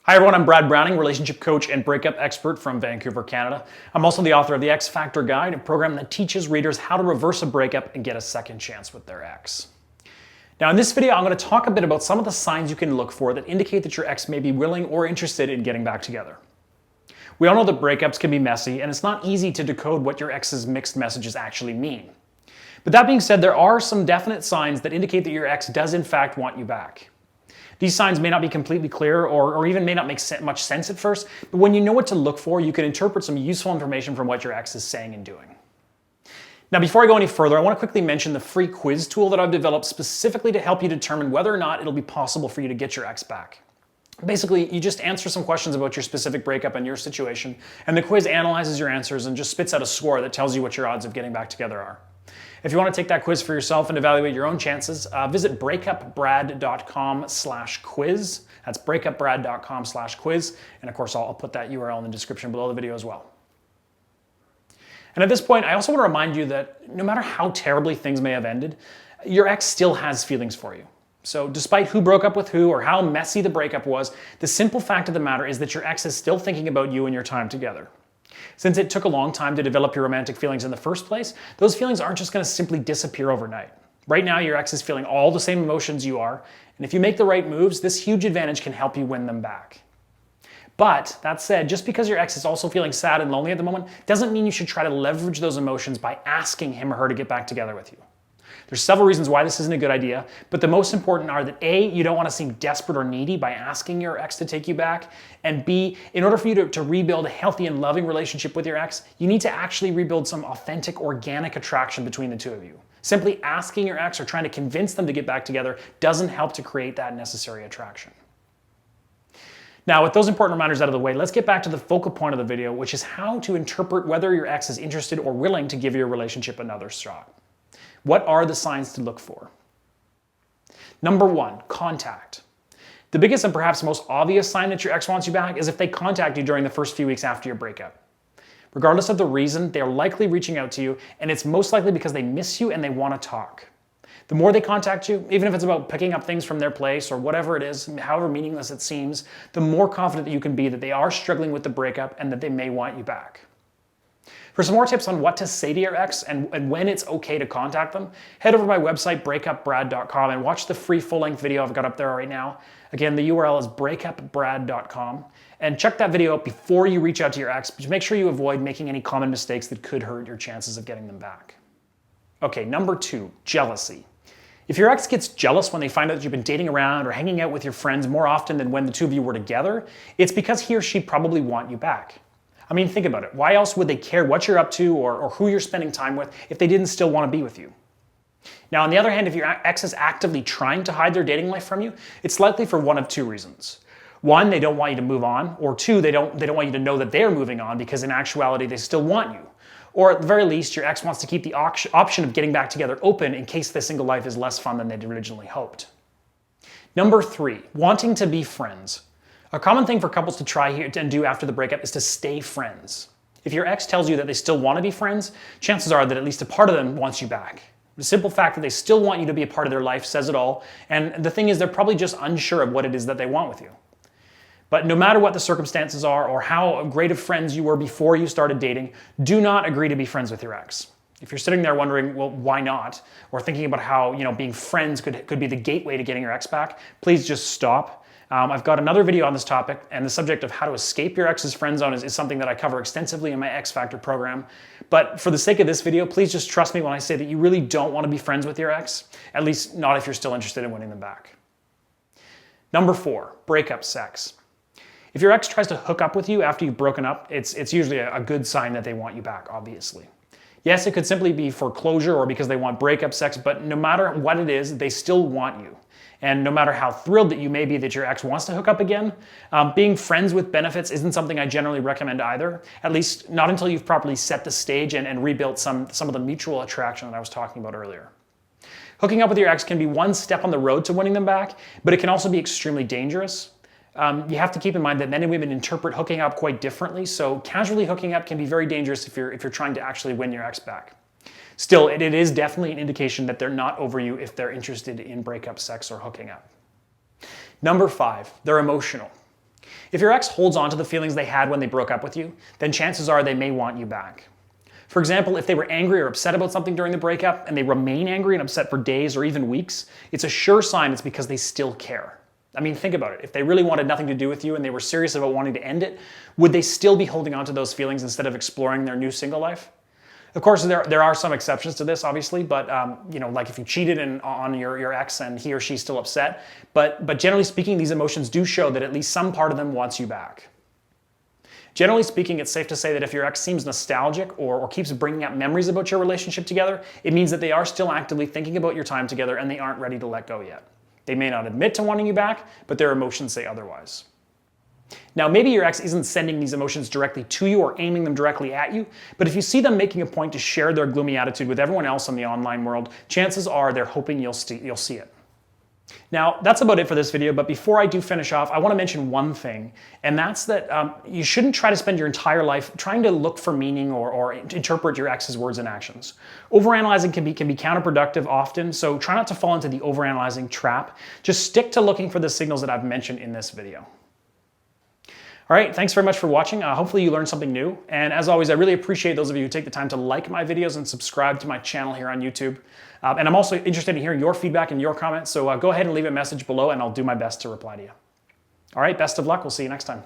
Hi everyone, I'm Brad Browning, relationship coach and breakup expert from Vancouver, Canada. I'm also the author of the X Factor Guide, a program that teaches readers how to reverse a breakup and get a second chance with their ex. Now in this video, I'm going to talk a bit about some of the signs you can look for that indicate that your ex may be willing or interested in getting back together. We all know that breakups can be messy, and it's not easy to decode what your ex's mixed messages actually mean. But that being said, there are some definite signs that indicate that your ex does in fact want you back. These signs may not be completely clear or even may not make much sense at first, but when you know what to look for, you can interpret some useful information from what your ex is saying and doing. Now, before I go any further, I want to quickly mention the free quiz tool that I've developed specifically to help you determine whether or not it'll be possible for you to get your ex back. Basically, you just answer some questions about your specific breakup and your situation, and the quiz analyzes your answers and just spits out a score that tells you what your odds of getting back together are. If you want to take that quiz for yourself and evaluate your own chances, visit breakupbrad.com/quiz. That's breakupbrad.com/quiz. And of course, I'll put that URL in the description below the video as well. And at this point, I also want to remind you that no matter how terribly things may have ended, your ex still has feelings for you. So despite who broke up with who or how messy the breakup was, the simple fact of the matter is that your ex is still thinking about you and your time together. Since it took a long time to develop your romantic feelings in the first place, those feelings aren't just going to simply disappear overnight. Right now, your ex is feeling all the same emotions you are, and if you make the right moves, this huge advantage can help you win them back. But that said, just because your ex is also feeling sad and lonely at the moment doesn't mean you should try to leverage those emotions by asking him or her to get back together with you. There's several reasons why this isn't a good idea, but the most important are that A, you don't want to seem desperate or needy by asking your ex to take you back, and B, in order for you to rebuild a healthy and loving relationship with your ex, you need to actually rebuild some authentic, organic attraction between the two of you. Simply asking your ex or trying to convince them to get back together doesn't help to create that necessary attraction. Now, with those important reminders out of the way, let's get back to the focal point of the video, which is how to interpret whether your ex is interested or willing to give your relationship another shot. What are the signs to look for? Number one, contact. The biggest and perhaps most obvious sign that your ex wants you back is if they contact you during the first few weeks after your breakup. Regardless of the reason, they are likely reaching out to you, and it's most likely because they miss you and they want to talk. The more they contact you, even if it's about picking up things from their place or whatever it is, however meaningless it seems, the more confident that you can be that they are struggling with the breakup and that they may want you back. For some more tips on what to say to your ex and when it's okay to contact them, head over to my website, breakupbrad.com, and watch the free full-length video I've got up there right now. Again, the URL is breakupbrad.com. And check that video out before you reach out to your ex, but make sure you avoid making any common mistakes that could hurt your chances of getting them back. Okay, number two, jealousy. If your ex gets jealous when they find out that you've been dating around or hanging out with your friends more often than when the two of you were together, it's because he or she probably want you back. I mean, think about it. Why else would they care what you're up to or who you're spending time with if they didn't still want to be with you? Now, on the other hand, if your ex is actively trying to hide their dating life from you, it's likely for one of two reasons. One, they don't want you to move on, or two, they don't want you to know that they're moving on because in actuality, they still want you. Or at the very least, your ex wants to keep the option of getting back together open in case the single life is less fun than they'd originally hoped. Number three, wanting to be friends. A common thing for couples to try here and do after the breakup is to stay friends. If your ex tells you that they still want to be friends, chances are that at least a part of them wants you back. The simple fact that they still want you to be a part of their life says it all, and the thing is they're probably just unsure of what it is that they want with you. But no matter what the circumstances are or how great of friends you were before you started dating, do not agree to be friends with your ex. If you're sitting there wondering, well, why not? Or thinking about how being friends could be the gateway to getting your ex back, please just stop. I've got another video on this topic, and the subject of how to escape your ex's friend zone is something that I cover extensively in my X Factor program. But for the sake of this video, please just trust me when I say that you really don't want to be friends with your ex, at least not if you're still interested in winning them back. Number four, breakup sex. If your ex tries to hook up with you after you've broken up, it's usually a good sign that they want you back, obviously. Yes, it could simply be for closure or because they want breakup sex, but no matter what it is, they still want you. And no matter how thrilled that you may be that your ex wants to hook up again, being friends with benefits isn't something I generally recommend either, at least not until you've properly set the stage and rebuilt some of the mutual attraction that I was talking about earlier. Hooking up with your ex can be one step on the road to winning them back, but it can also be extremely dangerous. You have to keep in mind that men and women interpret hooking up quite differently, so casually hooking up can be very dangerous if you're trying to actually win your ex back. Still, it is definitely an indication that they're not over you if they're interested in breakup sex or hooking up. Number 5, they're emotional. If your ex holds on to the feelings they had when they broke up with you, then chances are they may want you back. For example, if they were angry or upset about something during the breakup and they remain angry and upset for days or even weeks, it's a sure sign it's because they still care. I mean, think about it. If they really wanted nothing to do with you and they were serious about wanting to end it, would they still be holding on to those feelings instead of exploring their new single life? Of course, there are some exceptions to this, obviously, but like if you cheated on your ex and he or she's still upset, but generally speaking, these emotions do show that at least some part of them wants you back. Generally speaking, it's safe to say that if your ex seems nostalgic or keeps bringing up memories about your relationship together, it means that they are still actively thinking about your time together and they aren't ready to let go yet. They may not admit to wanting you back, but their emotions say otherwise. Now, maybe your ex isn't sending these emotions directly to you or aiming them directly at you, but if you see them making a point to share their gloomy attitude with everyone else in the online world, chances are they're hoping you'll see it. Now, that's about it for this video, but before I do finish off, I want to mention one thing, and that's that you shouldn't try to spend your entire life trying to look for meaning or interpret your ex's words and actions. Overanalyzing can be counterproductive often, so try not to fall into the overanalyzing trap. Just stick to looking for the signals that I've mentioned in this video. All right, thanks very much for watching. Hopefully you learned something new. And as always, I really appreciate those of you who take the time to like my videos and subscribe to my channel here on YouTube. And I'm also interested in hearing your feedback and your comments, so go ahead and leave a message below and I'll do my best to reply to you. All right, best of luck. We'll see you next time.